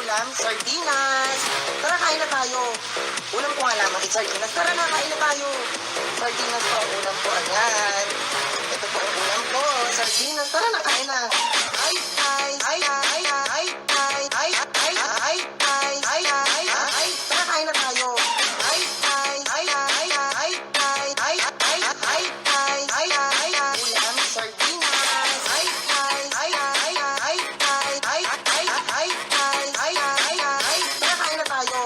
ulam, sardinas. Tara, kain na tayo. Ulam ko nga lamang, sardinas. Tara na, kain na tayo. Sardinas po ang ulam ko. Ayan. Ito po ang ulam ko. Sardinas. Tara na, kain na. Ay, ay, ay, ay, ay, ay, ay, ay, ay, ay, ay, ay, ay. Tara, kain na tayo. Ay, ay, ay, ay, ay, ay, ay, ay, ay, ay, ay, ay, ulam, sardinas. Ay, ay, ay, ay, ay, ay, ay, ay, ay, ay, ay, ay, ay. Tara, kain na tayo.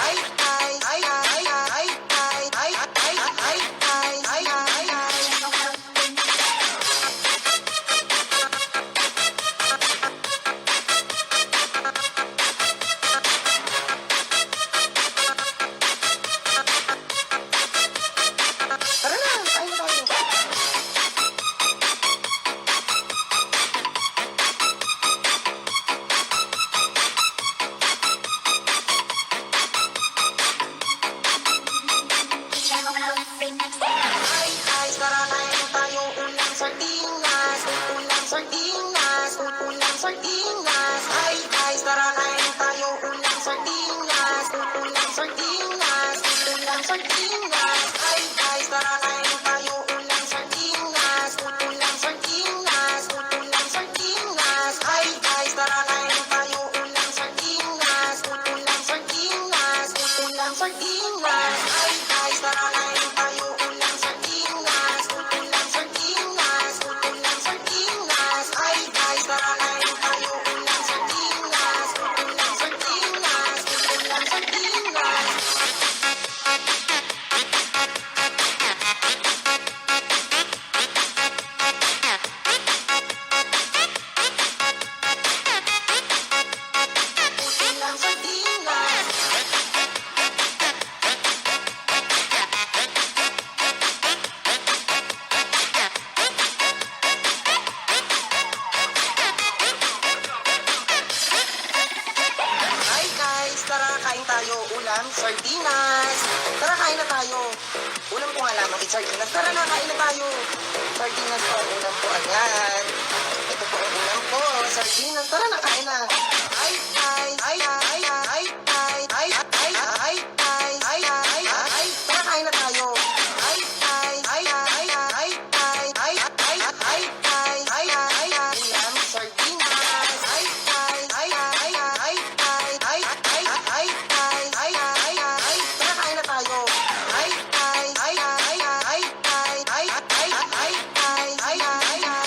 Ay, ay, ay, ay, ay, ay, ay, ay, ay, ay, ay, ay, ay. Tara na, kain na tayo. Ay, ay, tara kain tayo. Ulam, sardinas. Ulam, sardinas. Ulam, sardinas. Ay, ay, tara kain tayo. Ulam, sardinas. Ulam, sardinas. Ulam, sardinas. Ay, ay, tara kain tayo. Ulam, sardinas. Ulam, sardinas. Ulam, sardinas. Ay, ay, tara kain tayo. Ulam, sardinas. Ulam, sardinas. Ulam, sardinas. Ay, ay, tara kain tayo. Ulam, sardinas. Ulam, sardinas. Ulam, sardinas. Ay, ay, tara kain tayo. Ulam, sardinas. Ulam, sardinas. Ulam, sardinas. Ulam, sardinas. Hi guys, tara kain tayo. Ulam, sardinas. Tara kain na tayo. Ulam ko nga lamang, sardinas. Tara na, kain na tayo. Sardinas po ang ulam ko. Ayan. Ito po ang ulam ko. Sardinas. Tara na, kain na. Ay, ay, ay, ay, ay, ay, ay, ay, ay, ay, ay, ay, ay. Tara kain na tayo. Ay, ay, ay, ay, ay, ay, ay, ay, ay, ay, ay, ay, ulam, sardinas. Ay, ay, ay, ay, ay, ay, ay, ay, ay, ay, ay, ay, ay. Tara kain na tayo. Ay, ay, ay, ay, ay, ay, ay, ay, ay, ay, ay, ay.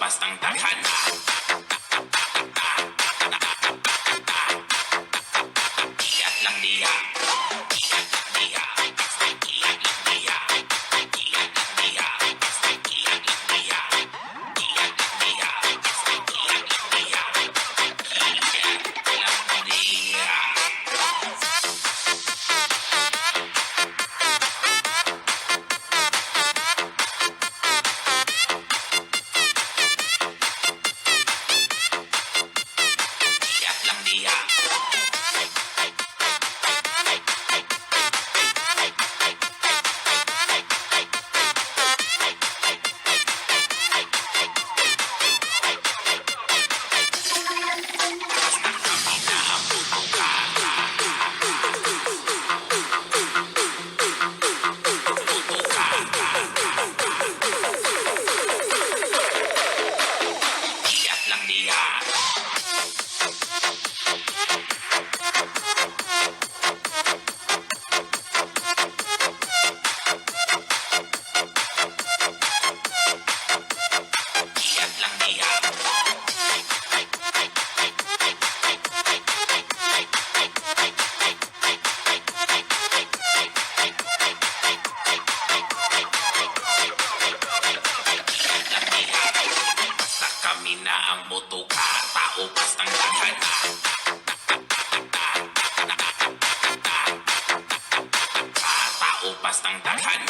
bastang daghan. Iyat lang niya. Iyat lang niya. Iyat lang niya. Iyat lang niya. Iyat lang niya. Iyat lang niya. Iyat lang niya. Iyat lang niya. Iyat lang niya. Iyat lang niya. Iyat lang niya. Iyat lang niya. Basta kami na ang motoka, tao bastang daghan. Tao bastang daghan.